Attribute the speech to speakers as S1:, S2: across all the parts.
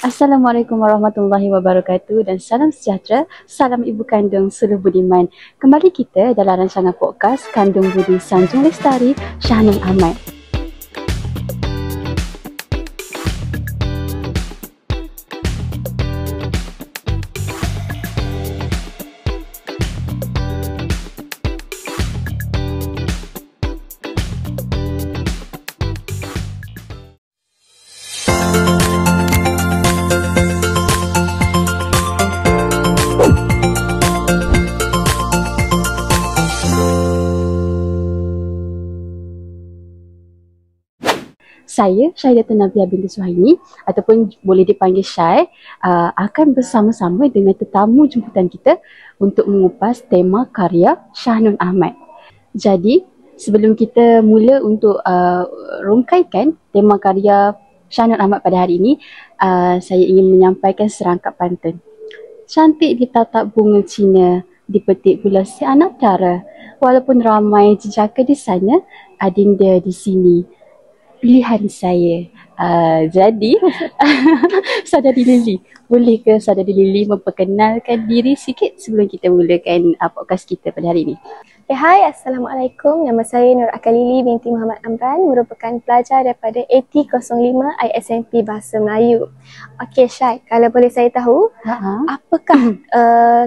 S1: Assalamualaikum warahmatullahi wabarakatuh dan salam sejahtera, salam ibu kandung suluh budiman. Kembali kita dalam rancangan podcast Kandung Budi Sanjung Lestari Syahnun Ahmad. Saya, Syahidatul Nabiah binti Suhaimi ataupun boleh dipanggil Syai, akan bersama-sama dengan tetamu jemputan kita untuk mengupas tema karya Syahnun Ahmad. Jadi, sebelum kita mula untuk rungkaikan tema karya Syahnun Ahmad pada hari ini, saya ingin menyampaikan serangkap pantun. Cantik ditatak bunga Cina, dipetik bulan si anak dara. Walaupun ramai jejaka di sana, adinda di sini. Pilihan saya. Jadi, Saudari Lily, boleh ke Saudari Lily memperkenalkan diri sikit sebelum kita mulakan podcast kita pada hari ini?
S2: Hai, Assalamualaikum. Nama saya Nur Akalili binti Muhammad Amran, merupakan pelajar daripada AT05 ISMP Bahasa Melayu. Okey Syai, kalau boleh saya tahu, apakah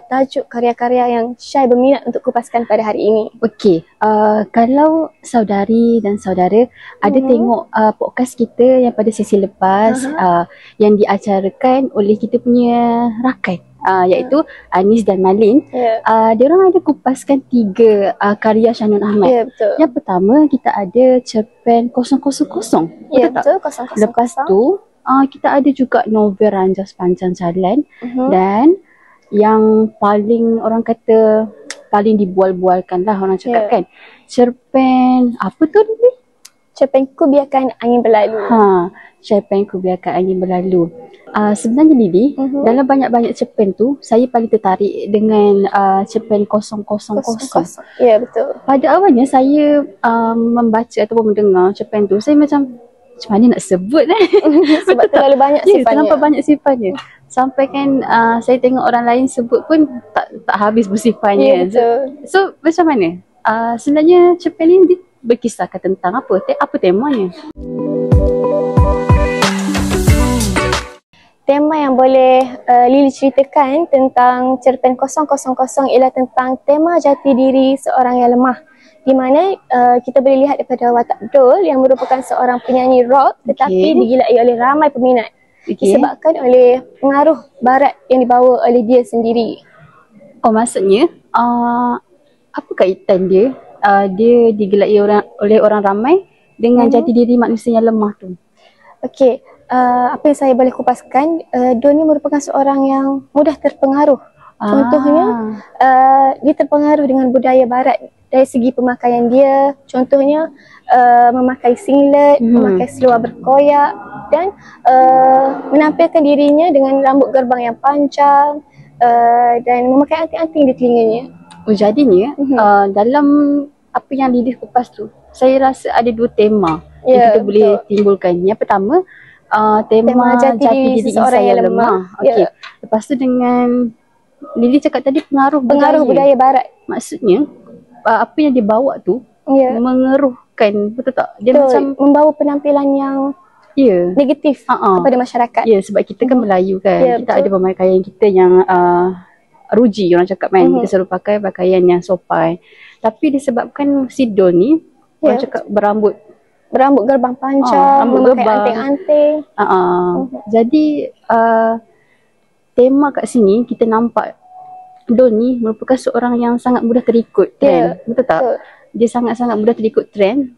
S2: tajuk karya-karya yang Syai berminat untuk kupaskan pada hari ini?
S1: Okey, kalau saudari dan saudara ada tengok podcast kita yang pada sesi lepas yang diacarakan oleh kita punya rakan, iaitu Anis dan Malin. Diorang ada kupaskan 3 karya Syahnun Ahmad.
S2: Betul.
S1: Yang pertama kita ada cerpen 000.
S2: Betul, 000.
S1: Lepas tu kita ada juga novel Ranjau Sepanjang Jalan. Dan yang paling orang kata paling dibual-bualkan lah orang cakap kan, cerpen apa tu ni?
S2: Cerpen Ku Biarkan Angin Berlalu.
S1: Cerpen Ku Biarkan Angin Berlalu. Sebenarnya Lily, dalam banyak-banyak cerpen tu, saya paling tertarik dengan cerpen 000.
S2: Ya, betul.
S1: Pada awalnya saya membaca ataupun mendengar cerpen tu, saya macam mana nak sebut
S2: Sebab terlalu banyak sifatnya.
S1: Terlalu banyak sifatnya. Sampai kan saya tengok orang lain sebut pun tak habis bersifatnya.
S2: Betul.
S1: So macam mana? Sebenarnya cerpen ni berkisahkan tentang apa? Apa temanya?
S2: Tema yang boleh Lily ceritakan tentang cerpen 000 ialah tentang tema jati diri seorang yang lemah, di mana kita boleh lihat daripada watak Dol yang merupakan seorang penyanyi rock tetapi digilai oleh ramai peminat disebabkan oleh pengaruh barat yang dibawa oleh dia sendiri.
S1: Oh, maksudnya apa kaitan dia digilai oleh orang ramai dengan jati diri manusia yang lemah tu? Okey,
S2: apa yang saya boleh kupaskan, Dol ni merupakan seorang yang mudah terpengaruh. Contohnya, dia terpengaruh dengan budaya barat dari segi pemakaian dia. Contohnya, memakai singlet, memakai seluar berkoyak dan menampilkan dirinya dengan rambut gerbang yang panjang dan memakai anting-anting di telinganya.
S1: Oh, jadinya dalam apa yang Lily kupas tu, saya rasa ada 2 tema yang kita boleh timbulkan. Yang pertama, tema jati diri seseorang yang lemah. Okey. Lepas tu dengan Lily cakap tadi pengaruh
S2: budaya barat.
S1: Maksudnya apa yang dibawa tu mengeruhkan, betul tak? Dia macam
S2: membawa penampilan yang negatif kepada masyarakat.
S1: Ya, sebab kita kan Melayu kan. Kita ada pemakaian kita yang ruji, orang cakap kan. Kita selalu pakai pakaian yang sopan. Tapi disebabkan si Dol ni orang cakap berambut gerbang panjang, memakai anting-anting. Jadi tema kat sini kita nampak Dol ni merupakan seorang yang sangat mudah terikut trend. Betul tak? Dia sangat-sangat mudah terikut trend.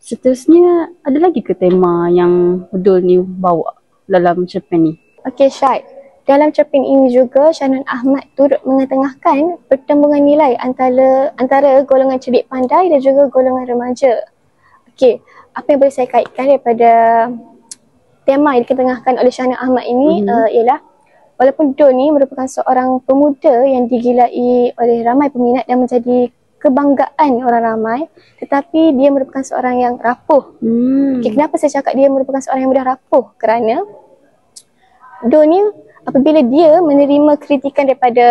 S1: Seterusnya ada lagi ke tema yang Dol ni bawa dalam cerpen ni? Okey
S2: Syed, dalam cerpen ini juga Syahnun Ahmad turut mengetengahkan pertembungan nilai antara golongan cerdik pandai dan juga golongan remaja. Okey, apa yang boleh saya kaitkan daripada tema yang diketengahkan oleh Syahnun Ahmad ini ialah walaupun Dol ni merupakan seorang pemuda yang digilai oleh ramai peminat dan menjadi kebanggaan orang ramai, tetapi dia merupakan seorang yang rapuh. Okay, kenapa saya cakap dia merupakan seorang yang mudah rapuh? Kerana Do ni apabila dia menerima kritikan daripada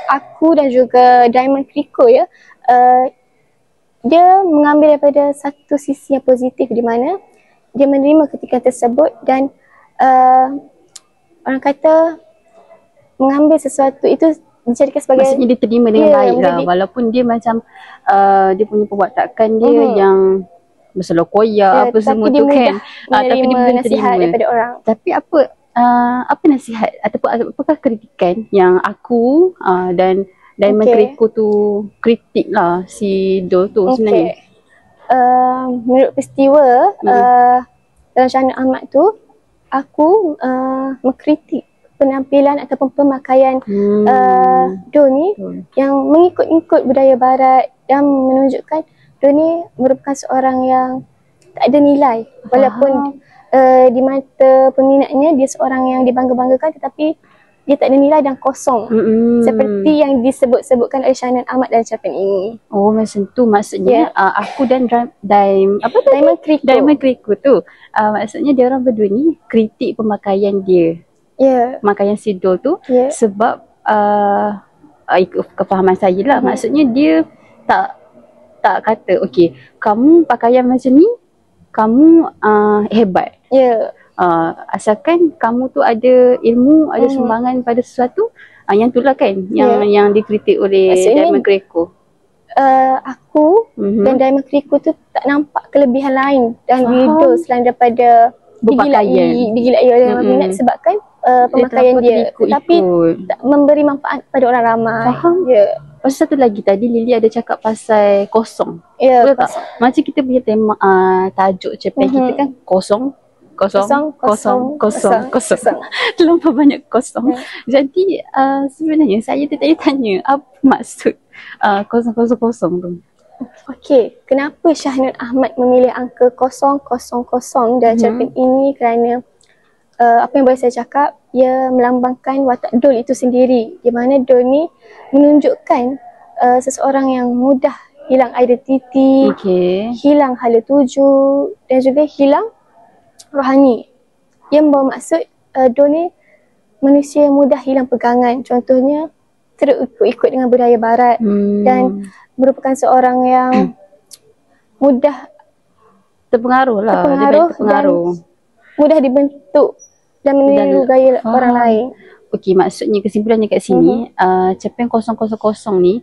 S2: aku dan juga Diamond Kriko ya, dia mengambil daripada satu sisi yang positif di mana dia menerima kritikan tersebut dan orang kata mengambil sesuatu itu dijadikan sebagai,
S1: maksudnya dia terima dengan baik lah, walaupun dia macam dia punya perwatakan dia yang berselau koyak apa semua tu kan, tapi dia boleh
S2: nasihat daripada orang.
S1: Tapi apa nasihat ataupun apakah kritikan yang aku dan Diamond Kriko tu kritik lah si Dol tu sebenarnya?
S2: Menurut peristiwa dalam Shahnun Ahmad tu, aku mengkritik penampilan ataupun pemakaian Do ni yang mengikut-ikut budaya barat dan menunjukkan Do ni merupakan seorang yang tak ada nilai, walaupun di mata peminatnya dia seorang yang dibangga-banggakan, tetapi dia tak ada nilai dan kosong seperti yang disebut-sebutkan oleh Shahnun Ahmad dalam cerpen ini.
S1: Oh, macam tu maksudnya. Aku dan
S2: Diamond
S1: Kriko tu maksudnya dia orang berdua ni kritik pemakaian dia. Pemakaian si Dol tu sebab ikut kefahaman saya lah, maksudnya dia tak kata okey, kamu pakaian macam ni kamu hebat. Asalkan kamu tu ada ilmu, ada sumbangan pada sesuatu, yang itulah kan yang dikritik oleh Diamond Kriko.
S2: Aku dan Diamond Kriko tu tak nampak kelebihan lain dan video selain daripada digilai oleh orang minat sebabkan pemakaian dia, tapi tak memberi manfaat pada orang ramai.
S1: Lepas satu lagi tadi Lily ada cakap pasal kosong. Betul tak? Macam kita punya tema tajuk cerpen kita kan kosong. Terlampau banyak kosong. Jadi sebenarnya saya tanya apa maksud kosong tu?
S2: Okey, kenapa Shahnun Ahmad memilih angka 000 dalam cerpen ini? Kerana apa yang boleh saya cakap, ia melambangkan watak Dol itu sendiri, di mana Dol ni menunjukkan seseorang yang mudah hilang identiti, hilang hala tuju dan juga hilang rohani. Ia membawa maksud Dol ni manusia yang mudah hilang pegangan, contohnya terikut-ikut dengan budaya barat dan merupakan seorang yang mudah
S1: terpengaruh
S2: dan mudah dibentuk dan meniru gaya orang lain.
S1: Okey, maksudnya kesimpulannya kat sini cerpen 000 ni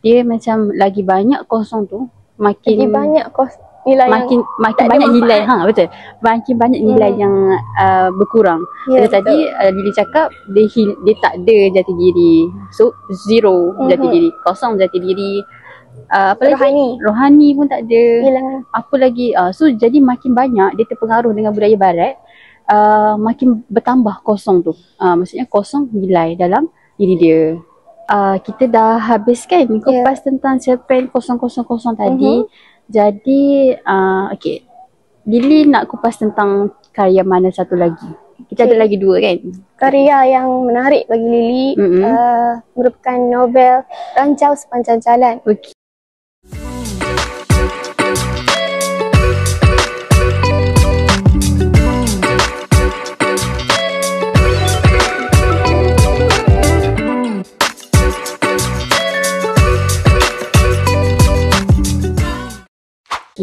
S1: dia macam lagi banyak kosong tu makin
S2: banyak nilai
S1: makin banyak nilai betul, makin banyak nilai yang berkurang. Tadi Lily cakap dia tak ada jati diri, so zero jati diri, kosong jati diri. Apa lagi? Rohani pun tak ada. Apa lagi? So jadi makin banyak dia terpengaruh dengan budaya barat, makin bertambah kosong tu. Maksudnya kosong nilai dalam diri dia. Kita dah habiskan kupas tentang cerpen 000 tadi. Jadi okey, Lily nak kupas tentang karya mana satu lagi? Kita ada lagi dua kan?
S2: Karya yang menarik bagi Lily merupakan novel Ranjau Sepanjang Jalan.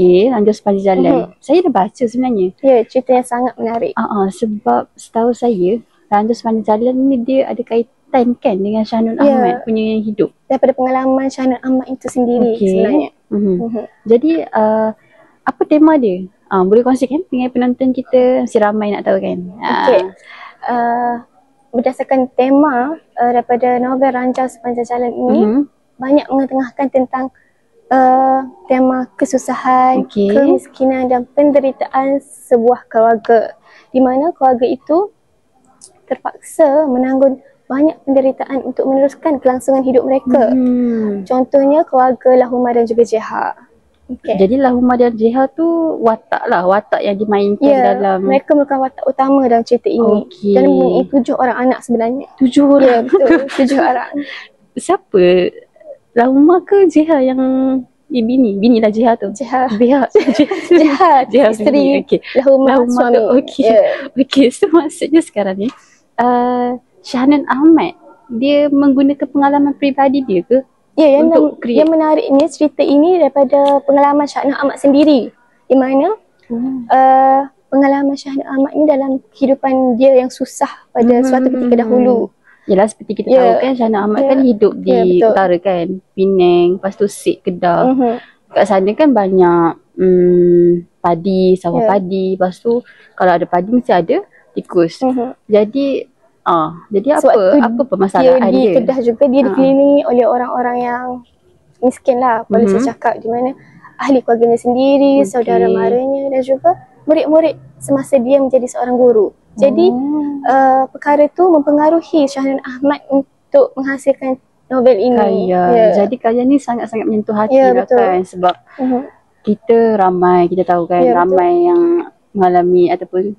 S1: Ranjau Sepanjang Jalan. Saya dah baca sebenarnya.
S2: Ya, cerita yang sangat menarik.
S1: Sebab setahu saya Ranjau Sepanjang Jalan ni dia ada kaitan kan dengan Shahnun Ahmad punya hidup.
S2: Daripada pengalaman Shahnun Ahmad itu sendiri sebenarnya.
S1: Jadi apa tema dia? Boleh kongsikan dengan penonton kita, mesti ramai nak tahu kan.
S2: Berdasarkan tema daripada novel Ranjau Sepanjang Jalan ini, banyak mengetengahkan tentang tema kesusahan, kemiskinan dan penderitaan sebuah keluarga, di mana keluarga itu terpaksa menanggung banyak penderitaan untuk meneruskan kelangsungan hidup mereka. Contohnya keluarga Lahumah dan juga Jeha.
S1: Jadi Lahumah dan Jeha tu watak yang dimainkan dalam.
S2: Mereka merupakan watak utama dalam cerita ini. Dan mempunyai 7 orang anak sebenarnya.
S1: 7 orang?
S2: Ya, betul. 7 orang.
S1: Siapa? Lahumah ke Jeha yang bini lah Jeha tu?
S2: Jeha,
S1: Jeha
S2: isteri Lahumah suami.
S1: Okey, so maksudnya sekarang ni Shahnun Ahmad dia menggunakan pengalaman peribadi dia ke?
S2: Ya,
S1: untuk create?
S2: yang menariknya cerita ini daripada pengalaman Shahnun Ahmad sendiri. Di mana pengalaman Shahnun Ahmad ni dalam kehidupan dia yang susah pada suatu ketika dahulu.
S1: Yelah, seperti kita tahu kan, Shahnun Ahmad kan hidup di utara kan, Penang, lepas tu Sik, Kedah. Kat sana kan banyak padi, sawah padi. Lepas tu kalau ada padi mesti ada tikus. Jadi apa permasalahan dia?
S2: Di Kedah juga dia dikelilingi oleh orang-orang yang miskin lah, boleh saya cakap, di mana ahli keluarganya sendiri, saudara maranya dan juga murid-murid semasa dia menjadi seorang guru. Jadi perkara tu mempengaruhi Shahnun Ahmad untuk menghasilkan novel ini.
S1: Jadi karya ni sangat-sangat menyentuh hati lah kan, sebab kita ramai, kita tahu kan, ramai yang mengalami ataupun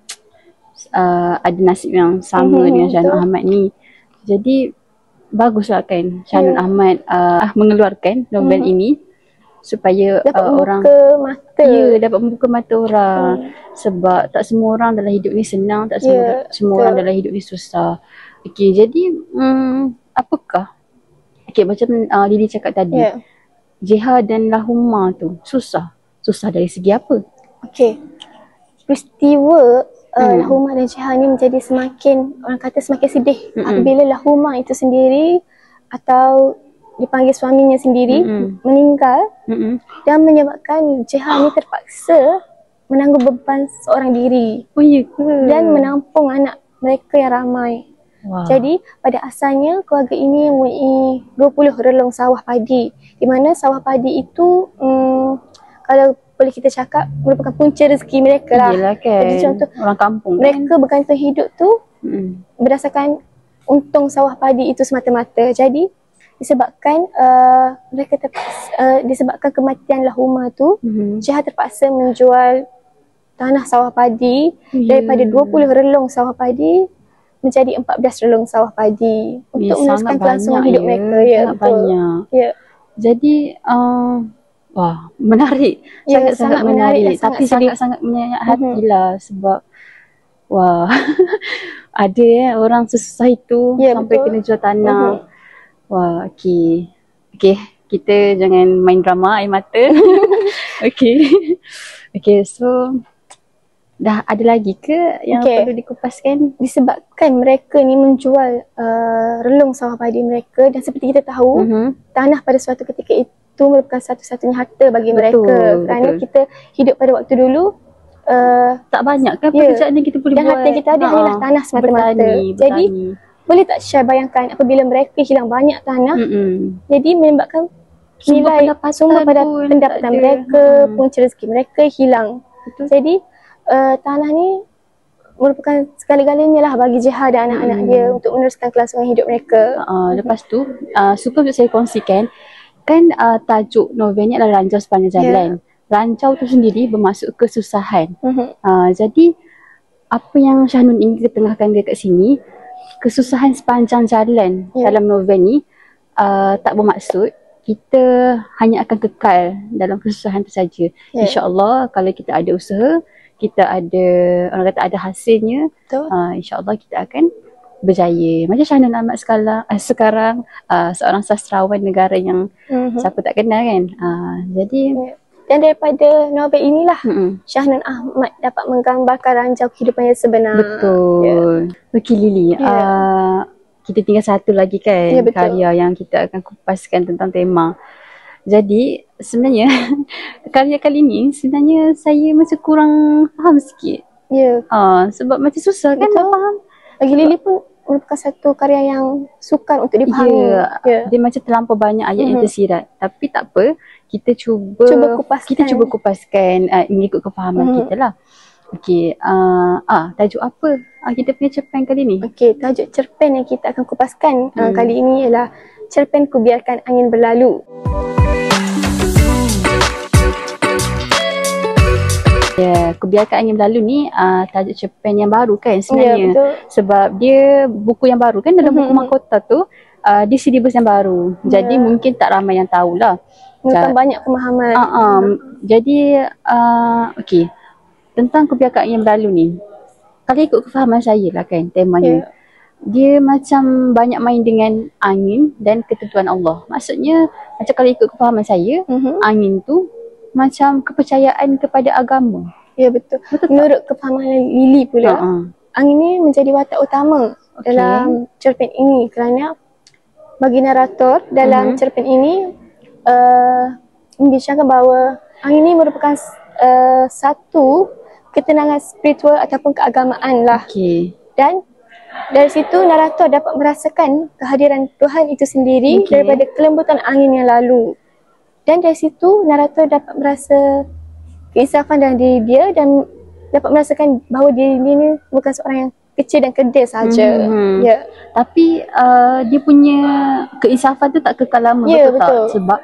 S1: ada nasib yang sama dengan Shahnun Ahmad ni. Jadi baguslah kan Shahnun Ahmad mengeluarkan novel ini supaya orang dapat membuka mata orang. Sebab tak semua orang dalam hidup ni senang, tak semua orang dalam hidup ni susah. Okey, jadi apakah macam Lily cakap tadi, Jeha dan Lahuma tu susah dari segi apa?
S2: Okey, peristiwa Lahuma dan Jeha ni menjadi semakin, orang kata semakin sedih apabila Lahuma itu sendiri atau dipanggil suaminya sendiri meninggal dan menyebabkan Jeha ni terpaksa menanggung beban seorang diri dan menampung anak mereka yang ramai. Jadi pada asalnya keluarga ini mempunyai 20 relung sawah padi, di mana sawah padi itu kalau boleh kita cakap merupakan punca rezeki mereka lah.
S1: Yelah kan,
S2: jadi contoh
S1: orang kampung
S2: mereka bergantung hidup tu berdasarkan untung sawah padi itu semata-mata. Jadi disebabkan mereka disebabkan kematian Lahuma tu, Jeha terpaksa menjual tanah sawah padi daripada 20 relung sawah padi menjadi 14 relung sawah padi untuk meneruskan kelangsungan hidup mereka.
S1: Banyak. Jadi menarik. Sangat-sangat menarik. Tapi sangat-sangat menyayat hati lah, sebab ada orang sesusah itu sampai kena jual tanah. Okey, kita jangan main drama air mata. Okey, so dah ada lagi ke yang perlu dikupaskan?
S2: Disebabkan mereka ni menjual relung sawah padi mereka, dan seperti kita tahu tanah pada suatu ketika itu merupakan satu-satunya harta bagi mereka. Kerana kita hidup pada waktu dulu
S1: tak banyak kan pekerjaan yang kita boleh buat,
S2: dan harta kita ada hanyalah tanah semata-mata. Jadi boleh tak Syah bayangkan apabila mereka hilang banyak tanah, jadi menyebabkan nilai sumber pada pendapatan mereka, punca rezeki mereka hilang. Jadi tanah ni merupakan segala-galanya lah bagi Jeha dan anak-anak dia untuk meneruskan kelangsungan hidup mereka.
S1: Lepas tu suka untuk saya kongsikan kan, tajuk novel ni adalah Ranjau Sepanjang Jalan. Ranjau tu sendiri bermaksud kesusahan. Jadi apa yang Shahnun ingin ketengahkan dekat sini, kesusahan sepanjang jalan dalam novel ni tak bermaksud kita hanya akan kekal dalam kesusahan tu saja. InsyaAllah kalau kita ada usaha, kita ada, orang kata ada hasilnya, insyaAllah kita akan berjaya. Macam Shahnun Ahmad sekarang seorang sastrawan negara yang siapa tak kenal kan. Jadi
S2: dan daripada novel inilah Shahnun Ahmad dapat menggambarkan ranjau kehidupan yang sebenar.
S1: Betul. Okey Lily, kita tinggal satu lagi kan karya yang kita akan kupaskan tentang tema. Jadi sebenarnya karya kali ni sebenarnya saya macam kurang faham sikit. Sebab macam susah kan nak faham.
S2: Bagi Lily pun merupakan satu karya yang sukar untuk dipahami.
S1: Dia macam terlampau banyak ayat yang tersirat. Tapi tak apa, kita cuba kupaskan mengikut kefahaman kita lah. Okey, tajuk apa kita punya cerpen kali ni?
S2: Okey, tajuk cerpen yang kita akan kupaskan kali ini ialah Cerpen Ku Biarkan Angin Berlalu.
S1: Ku Biarkan Angin Berlalu ni tajuk cerpen yang baru kan sebenarnya. Sebab dia buku yang baru kan, dalam buku mahkota tu dia silibus yang baru. Jadi mungkin tak ramai yang tahulah.
S2: Bukan banyak pemahaman.
S1: Jadi okey, tentang Ku Biarkan Angin Berlalu ni, kalau ikut kefahaman saya lah kan temanya, dia macam banyak main dengan angin dan ketentuan Allah. Maksudnya macam kalau ikut kefahaman saya, angin tu macam kepercayaan kepada agama.
S2: Ya, betul. Menurut kefahaman Lily pula, angin ni menjadi watak utama dalam cerpen ini kerana bagi narator dalam cerpen ini membincangkan bahawa angin ini merupakan satu ketenangan spiritual ataupun keagamaan lah. Dan dari situ narator dapat merasakan kehadiran Tuhan itu sendiri daripada kelembutan angin yang lalu. Dan dari situ narator dapat merasa keinsafan dalam diri dia dan dapat merasakan bahawa diri dia ni bukan seorang yang kecil dan kedil saja. Ya.
S1: Tapi dia punya keinsafan tu tak kekal lama, betul tak? Sebab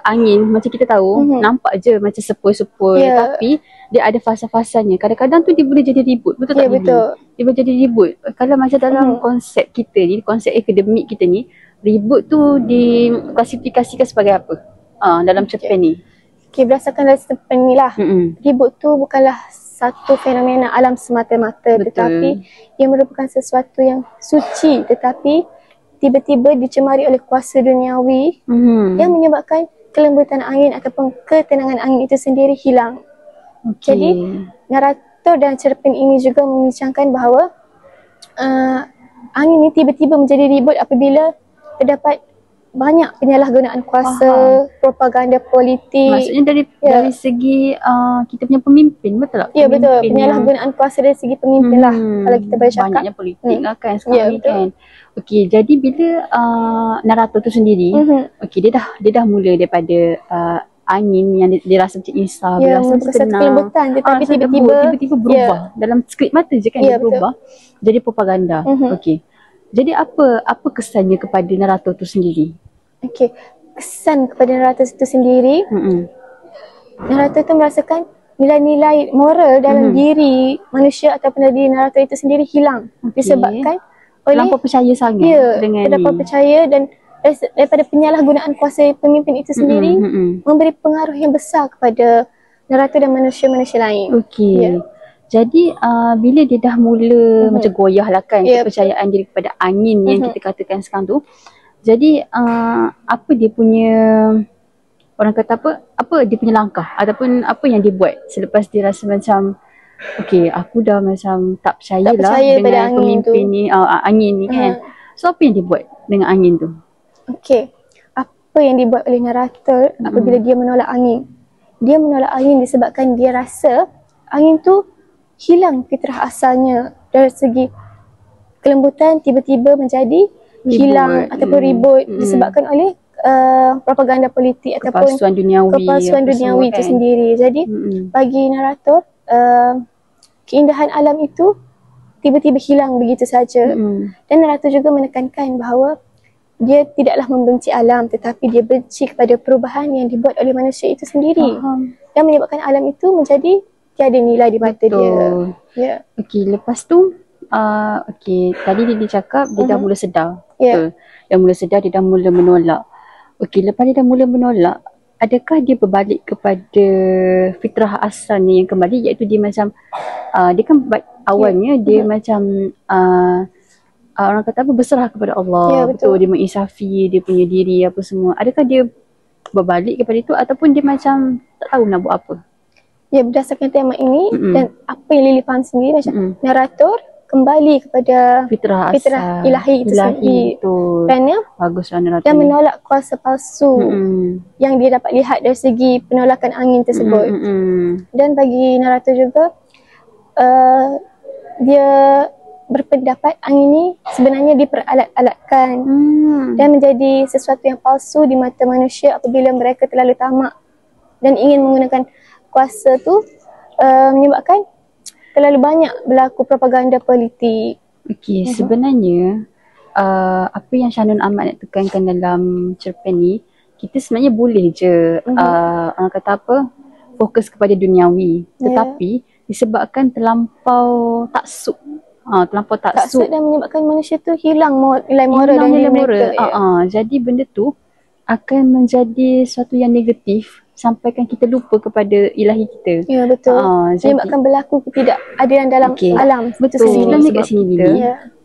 S1: angin macam kita tahu nampak je macam sepoi-sepoi, tapi dia ada fasa-fasanya. Kadang-kadang tu dia boleh jadi ribut, betul tak?
S2: Betul.
S1: Dia boleh jadi ribut. Kalau macam dalam konsep kita ni, konsep akademik kita ni, ribut tu diklasifikasikan sebagai apa dalam cerpen ni?
S2: Berdasarkan dari cerpen ni lah, ribut tu bukanlah satu fenomena alam semata-mata, tetapi ia merupakan sesuatu yang suci, tetapi tiba-tiba dicemari oleh kuasa duniawi yang menyebabkan kelembutan angin ataupun ketenangan angin itu sendiri hilang. Jadi narator dalam cerpen ini juga membincangkan bahawa angin ini tiba-tiba menjadi ribut apabila terdapat banyak penyalahgunaan kuasa, propaganda politik.
S1: Maksudnya dari segi kita punya pemimpin, betul tak?
S2: Ya, betul. Penyalahgunaan kuasa dari segi pemimpin lah, kalau kita boleh cakap.
S1: Banyaknya politik lah kan sekarang ni kan. Okey, jadi bila narator tu sendiri, dia dah mula daripada angin yang dia rasa macam insaf, dia rasa macam tenang,
S2: kelembutan, tetapi
S1: tiba-tiba berubah. Dalam skrip mata je kan dia berubah jadi propaganda. Okey. Jadi apa kesannya kepada narator tu sendiri?
S2: Okey, kesan kepada narator itu sendiri, narator tu merasakan nilai-nilai moral dalam diri manusia ataupun dari diri narator itu sendiri hilang disebabkan oleh
S1: terlampau percaya sangat dengan
S2: terlampau percaya dan daripada penyalahgunaan kuasa pemimpin itu sendiri memberi pengaruh yang besar kepada narator dan manusia-manusia lain.
S1: Okey. Jadi bila dia dah mula macam goyah lah kan kepercayaan diri kepada angin yang kita katakan sekarang tu. Jadi apa dia punya, orang kata apa dia punya langkah ataupun apa yang dia buat selepas dia rasa macam okey, aku dah macam tak percaya dengan pemimpin ni, angin ni kan. So apa yang dia buat dengan angin tu?
S2: Okey, apa yang dibuat oleh narator apabila dia menolak angin? Dia menolak angin disebabkan dia rasa angin tu hilang fitrah asalnya dari segi kelembutan tiba-tiba menjadi hilang ataupun ribut disebabkan oleh propaganda politik ataupun kepalsuan duniawi itu sendiri. Jadi bagi narator keindahan alam itu tiba-tiba hilang begitu saja. Dan narator juga menekankan bahawa dia tidaklah membenci alam tetapi dia benci kepada perubahan yang dibuat oleh manusia itu sendiri yang menyebabkan alam itu menjadi tiada nilai di mata dia.
S1: Okey, lepas tu tadi dia cakap dia dah mula sedar. Betul. Dah mula sedar, dia dah mula menolak. Okey, lepas dia dah mula menolak, adakah dia berbalik kepada fitrah asalnya yang kembali, iaitu dia macam dia kan awalnya dia macam orang kata apa, berserah kepada Allah. Betul, dia menginsafi dia punya diri apa semua. Adakah dia berbalik kepada itu ataupun dia macam tak tahu nak buat apa?
S2: Ya, berdasarkan tema ini dan apa yang Lily faham sendiri, macam narator kembali kepada fitrah ilahi itu sendiri. Kerana
S1: baguslah narator
S2: dan menolak kuasa palsu yang dia dapat lihat dari segi penolakan angin tersebut. Dan bagi narator juga dia berpendapat angin ini sebenarnya diperalat-alatkan dan menjadi sesuatu yang palsu di mata manusia apabila mereka terlalu tamak dan ingin menggunakan kuasa tu menyebabkan terlalu banyak berlaku propaganda politik.
S1: Okey, sebenarnya apa yang Syahnun Ahmad nak tekankan dalam cerpen ni, kita sebenarnya boleh je orang kata apa, fokus kepada duniawi, tetapi disebabkan terlampau taksub. Terlampau taksub
S2: dan menyebabkan manusia tu hilang nilai moral dan nilai mereka.
S1: Jadi benda tu akan menjadi sesuatu yang negatif sampaikan kita lupa kepada ilahi kita.
S2: Ya, betul. Menyebabkan berlaku ketidakadilan dalam alam.
S1: Betul. Sebenarnya kat sini Lily,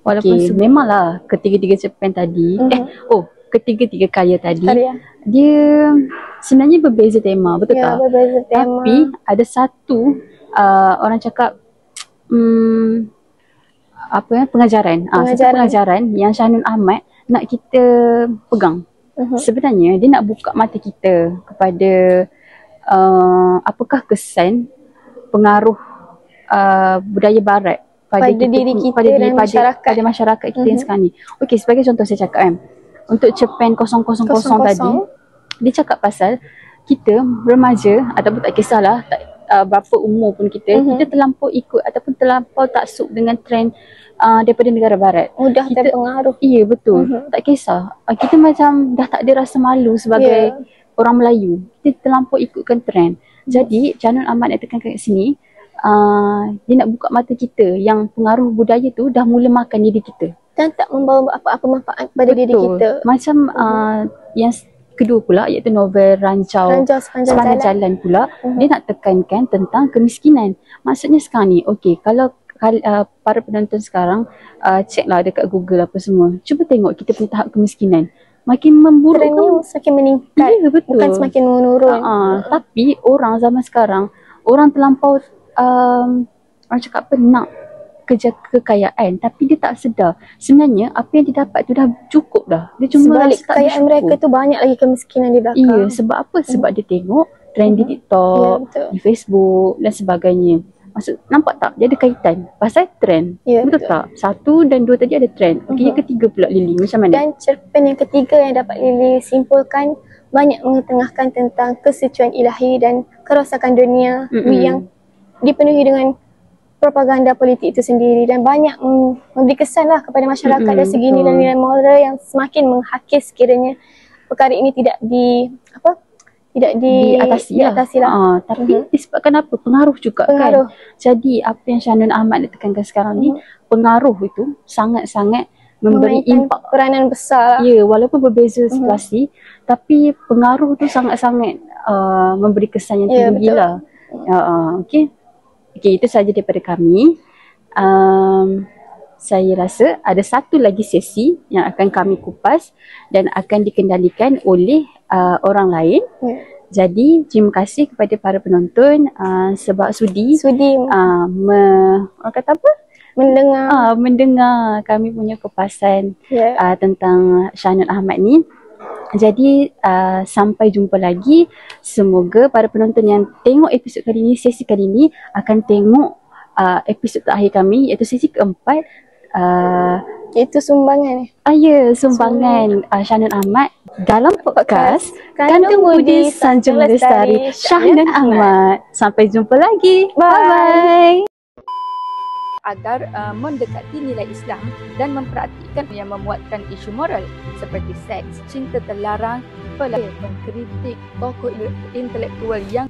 S1: Walaupun memanglah ketiga-tiga cerpen tadi, ketiga-tiga karya tadi, dia sebenarnya berbeza tema, betul tak?
S2: Berbeza tema.
S1: Tapi ada satu orang cakap pengajaran. Satu pengajaran yang Shahnun Ahmad nak kita pegang. Sebenarnya dia nak buka mata kita kepada apakah kesan pengaruh budaya barat pada
S2: diri kita dan
S1: pada masyarakat kita yang sekarang ni. Okey, sebagai contoh saya cakap untuk cerpen 000 tadi, dia cakap pasal kita remaja ataupun tak kisahlah berapa umur pun kita terlampau ikut ataupun terlampau taksub dengan trend daripada negara barat.
S2: Mudah terpengaruh.
S1: Ya, betul. Tak kisah. Kita macam dah tak ada rasa malu sebagai orang Melayu. Kita terlampau ikutkan trend. Jadi, Shahnun Ahmad nak tekankan kat sini, dia nak buka mata kita yang pengaruh budaya tu dah mula makan diri kita.
S2: Dan tak membawa apa-apa manfaat pada diri kita.
S1: Macam yang kedua pula iaitu novel Rancau Sepanjang Jalan pula, dia nak tekankan tentang kemiskinan. Maksudnya sekarang ni, okey, kalau para penonton sekarang ceklah dekat Google apa semua, cuba tengok kita punya tahap kemiskinan makin memburuk.
S2: Trendnya semakin meningkat, bukan semakin menurun.
S1: Tapi orang zaman sekarang, orang terlampau orang cakap apa, nak kejar kekayaan, tapi dia tak sedar sebenarnya apa yang dia dapat tu dah cukup dah. Dia cuma
S2: sebalik kekayaan mereka tu banyak lagi kemiskinan di belakang.
S1: Ya, sebab apa? Sebab dia tengok trend di TikTok, di Facebook dan sebagainya. Maksud, nampak tak? Dia ada kaitan pasal trend. Betul tak? 1 dan 2 tadi ada trend. Okey, yang ketiga pula Lily, macam mana?
S2: Dan cerpen yang ketiga yang dapat Lily simpulkan banyak mengetengahkan tentang kesucian ilahi dan kerosakan dunia yang dipenuhi dengan propaganda politik itu sendiri, dan banyak memberi kesan lah kepada masyarakat dari segi nilai-nilai moral yang semakin menghakis sekiranya perkara ini tidak diatasi lah.
S1: Tapi disebabkan apa? Pengaruh juga kan. Jadi apa yang Shahnun Ahmad nak tekankan sekarang ni, pengaruh itu sangat-sangat memberi impak, peranan besar. Ya, walaupun berbeza situasi, tapi pengaruh tu sangat-sangat memberi kesan yang tinggi lah. Okey. Okey, itu sahaja daripada kami. Saya rasa ada satu lagi sesi yang akan kami kupas dan akan dikendalikan oleh orang lain. Jadi, terima kasih kepada para penonton sebab sudi orang kata apa? Mendengar kami punya kupasan tentang Shahnun Ahmad ni. Jadi sampai jumpa lagi. Semoga para penonton yang tengok episod kali ni, sesi kali ni, akan tengok episod terakhir kami iaitu sesi keempat,
S2: iaitu sumbangan.
S1: Sumbangan Shahnun Ahmad dalam podcast Kandung Budi Sanjung Lestari Shahnun Ahmad. Sampai jumpa lagi. Bye. Agar mendekati nilai Islam dan memperhatikan yang memuatkan isu moral seperti seks, cinta terlarang, mengkritik tokoh intelektual yang